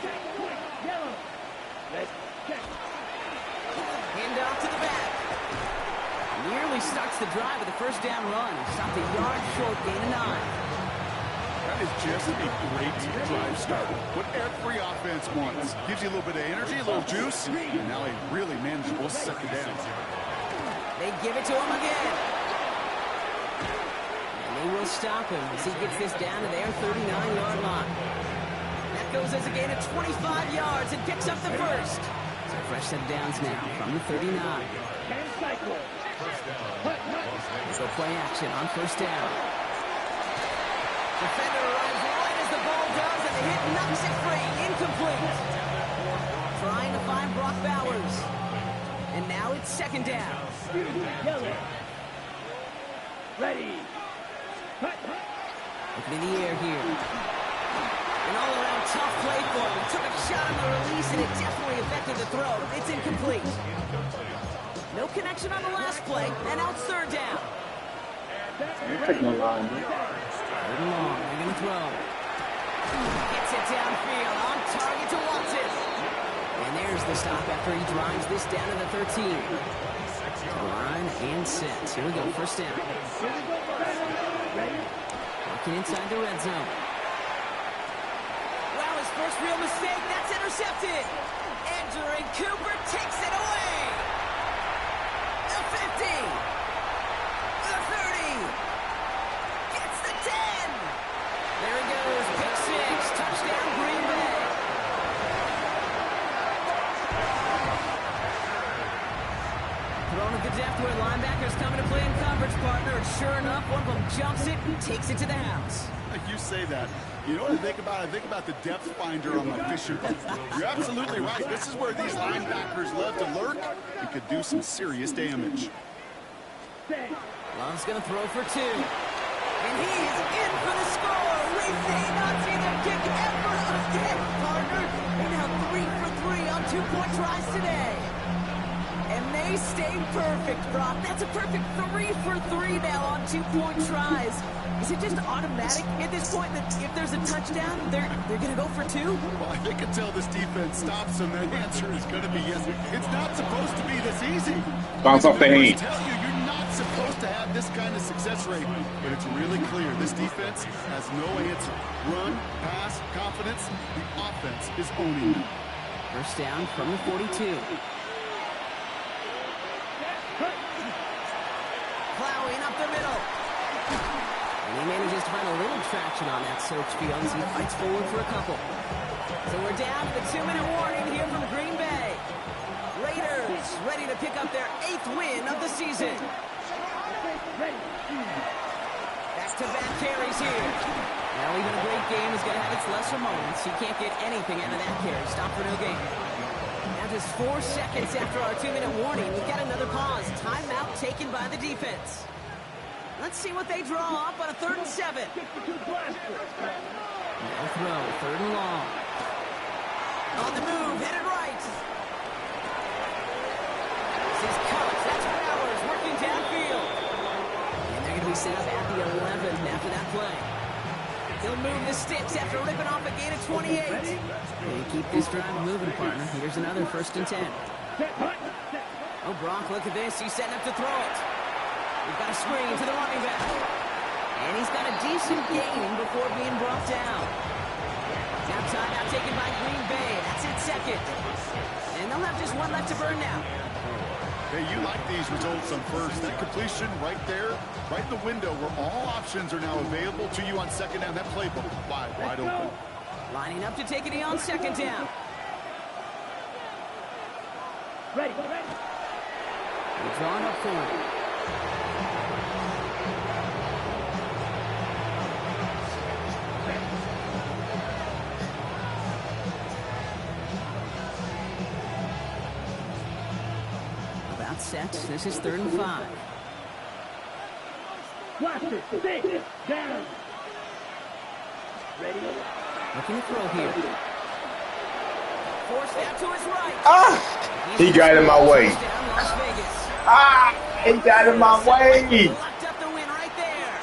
Hand off to the back. Nearly starts the drive with a 1st down run. Stopped a yard short, gain of 9. That is just a great drive start. What every offense wants. Gives you a little bit of energy, a little juice, and now a really manageable 2nd down. They give it to him again. And they will stop him as he gets this down to their 39-yard line. That goes as a gain of 25 yards and picks up the 1st. So fresh set of downs now from the 39. So play action on 1st down. Defender arrives right as the ball does, and the hit knocks it free. Incomplete. Trying to find Brock Bowers. And now it's 2nd down. Yellow. Ready. Looking in the air here. An all-around tough play for him. Took a shot on the release, and it definitely affected the throw. It's incomplete. No connection on the last play, and now it's 3rd down. Take no line. 3rd and long. They're going to throw. Gets it downfield. On target to Watson. And there's the stop after he drives this down to the 13. Line and set. Here we go. 1st down. Walking inside the red zone. Wow, his first real mistake. That's intercepted. Andrew Cooper takes it away. The 50. The 30. Gets the 10. There he goes. Pick 6. Touchdown, Green Bay. Thrown at the depth where linebackers coming to play in coverage, partner. And sure enough, one of them jumps it and takes it to the house. You say that. You know what I think about? I think about the depth finder on my fishing boat. You're absolutely right. This is where these linebackers love to lurk and could do some serious damage. Love's going to throw for 2. And he's in for the score. We may not see their kick ever again, partner. They're now 3 for 3 on 2-point tries today. And they stay perfect, Brock. That's a perfect 3 for 3 now on 2-point tries. Is it just automatic at this point that if there's a touchdown, they're going to go for 2? Well, I think until this defense stops them, that answer is going to be yes. It's not supposed to be this easy. Bounce off the hand. Tell you, you're not supposed to have this kind of success rate, but it's really clear this defense has no answer. Run, pass, confidence. The offense is owning them. 1st down from the 42. Plowing up the middle. And he manages to find a little traction on that search field as he fights forward for a couple. So we're down to the 2-minute warning here from Green Bay. Raiders ready to pick up their 8th win of the season. Back-to-back carries here. Now even a great game is going to have its lesser moments. You can't get anything out of that carry. Stop for no gain. Now just 4 seconds after our 2-minute warning, we've got another pause. Timeout taken by the defense. Let's see what they draw up on a 3rd and 7. No throw, 3rd and long. On the move, headed right. This is Cox, that's Bowers working downfield. And they're going to be set up at the 11 after that play. He'll move the sticks after ripping off a gain of 28. They keep this drive moving, partner. Here's another 1st and 10. Oh, Brock, look at this. He's setting up to throw it. We've got a screen to the running back. And he's got a decent gain before being brought down. Now timeout taken by Green Bay. That's its second. And they'll have just one left to burn now. Hey, you like these results on first. That completion right there, right in the window where all options are now available to you on second down. That playbook wide open. Lining up to take it on second down. Ready. They're drawn up for it. About set. This is 3rd and 5. Blaster, stay down. Ready. Looking to throw here. Forced out to his right. Ah! He got in my way. Touchdown, Las Vegas. Ah! He got in my way. Locked up the win right there.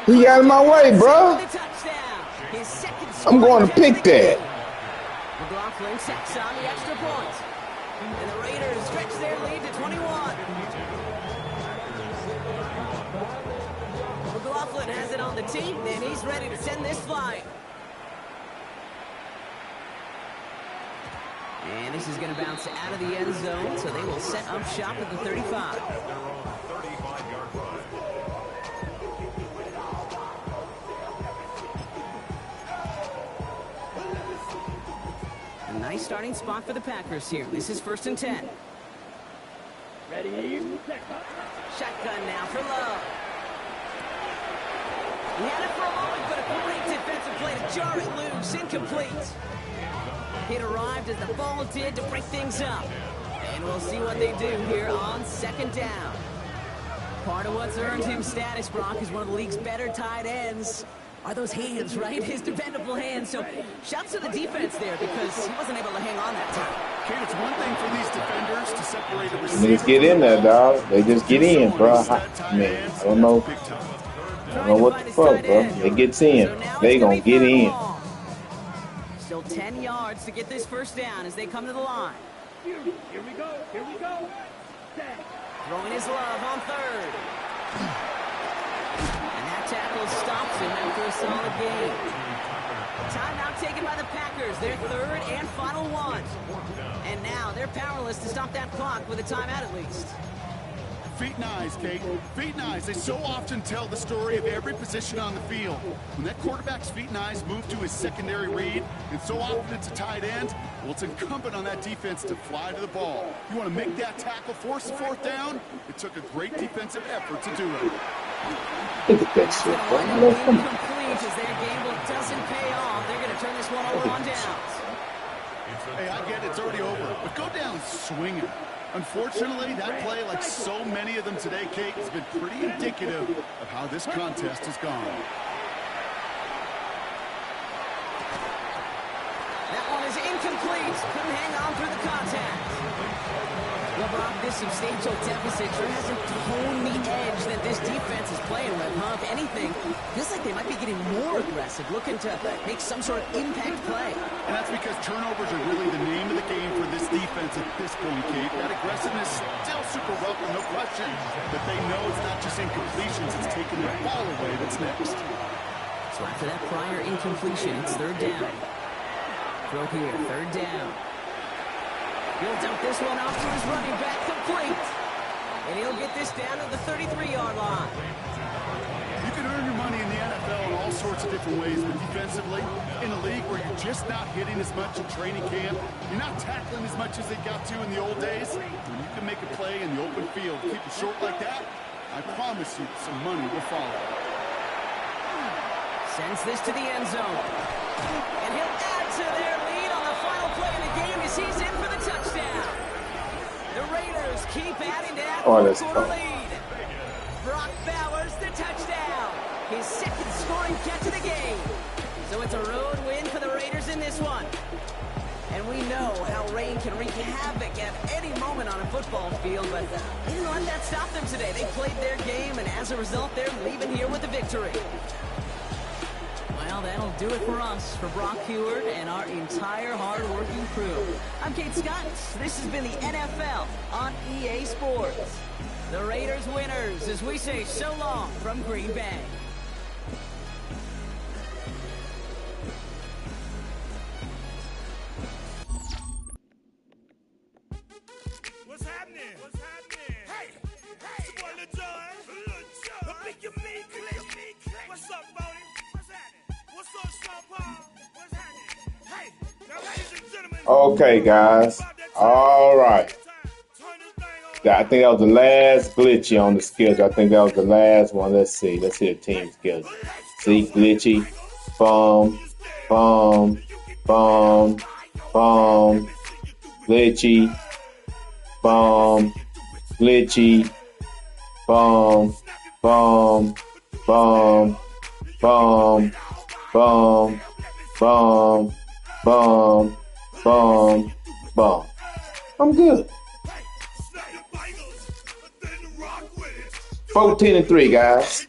He got in my way, bro. The touchdown. His second I'm going to pick that. McLaughlin sacks on the extra point. And the Raiders stretch their lead to 21. McLaughlin has it on the team, and he's ready to send this flying. And this is going to bounce out of the end zone, so they will set up shop at the 35. A nice starting spot for the Packers here. This is 1st and 10. Ready. Shotgun now for Love. He had it for a moment, but a great defensive play to jar it loose. Incomplete. It arrived as the ball did to break things up. And we'll see what they do here on 2nd down. Part of what's earned him status, Brock, is one of the league's better tight ends. Are those hands, right? His dependable hands. So shouts to the defense there because he wasn't able to hang on that time. Kate, it's one thing for these defenders to separate a receiver. Niggas get in there, dog. They just get in, bro. Man, I don't know what the fuck, bro. They gets in. They gonna get in. Still 10 yards to get this 1st down as they come to the line. Here we go. Set. Throwing his Love on 3rd. And that tackle stops him after a solid gain. Timeout taken by the Packers. Their 3rd and final one. And now they're powerless to stop that clock with a timeout at least. Feet and eyes, Kate. Feet and eyes. They so often tell the story of every position on the field. When that quarterback's feet and eyes move to his secondary read, and so often it's a tight end, well, it's incumbent on that defense to fly to the ball. You want to make that tackle, force the 4th down? It took a great defensive effort to do it. Look at that shit, bro. Incomplete as their gamble doesn't pay off. They're going to turn this one over on downs. Hey, I get it. It's already over. But go down swinging. Unfortunately, that play, like so many of them today, Kate, has been pretty indicative of how this contest has gone. That one is incomplete. Couldn't hang on through the contact. Well, Brock, this substantial deficit sure hasn't honed the edge that this defense is playing with, huh? If anything, feels like they might be getting more aggressive, looking to make some sort of impact play. And that's because turnovers are really the name of the game for this defense at this point, Kate. That aggressiveness still super welcome, no question. But they know it's not just incompletions, it's taking the ball away that's next. So after that prior incompletion, it's 3rd down. Throw here, 3rd down. He'll dump this one off to his running back, complete. And he'll get this down to the 33-yard line. You can earn your money in the NFL in all sorts of different ways, but defensively, in a league where you're just not hitting as much in training camp, you're not tackling as much as they got to in the old days, when you can make a play in the open field, keep it short like that, I promise you some money will follow. Sends this to the end zone. And he'll add to their lead on the final play of the game as he's in for the touchdown. The Raiders keep adding to that fourth-quarter lead. Brock Bowers, the touchdown. His 2nd scoring catch of the game. So it's a road win for the Raiders in this one. And we know how rain can wreak havoc at any moment on a football field, but they didn't let that stop them today. They played their game, and as a result, they're leaving here with a victory. Well, that'll do it for us, for Brock Heward and our entire hard-working crew. I'm Kate Scott. This has been the NFL on EA Sports. The Raiders winners, as we say so long from Green Bay. What's happening? What's happening? Hey, hey, it's your boy Lil Jon. I think you mean click. What's up, Bodie? What's happening? What's up, Sean Paul? What's happening? Hey, now ladies and gentlemen. Okay, guys. All right. I think that was the last glitchy on the schedule. I think that was the last one. Let's see. Let's see the team schedule. See, glitchy. Boom. Boom. Boom. Boom. Glitchy. Boom. Glitchy. Boom. Boom. Boom. Boom. Boom. Boom. Boom. Boom. Boom. I'm good. 14-3, guys.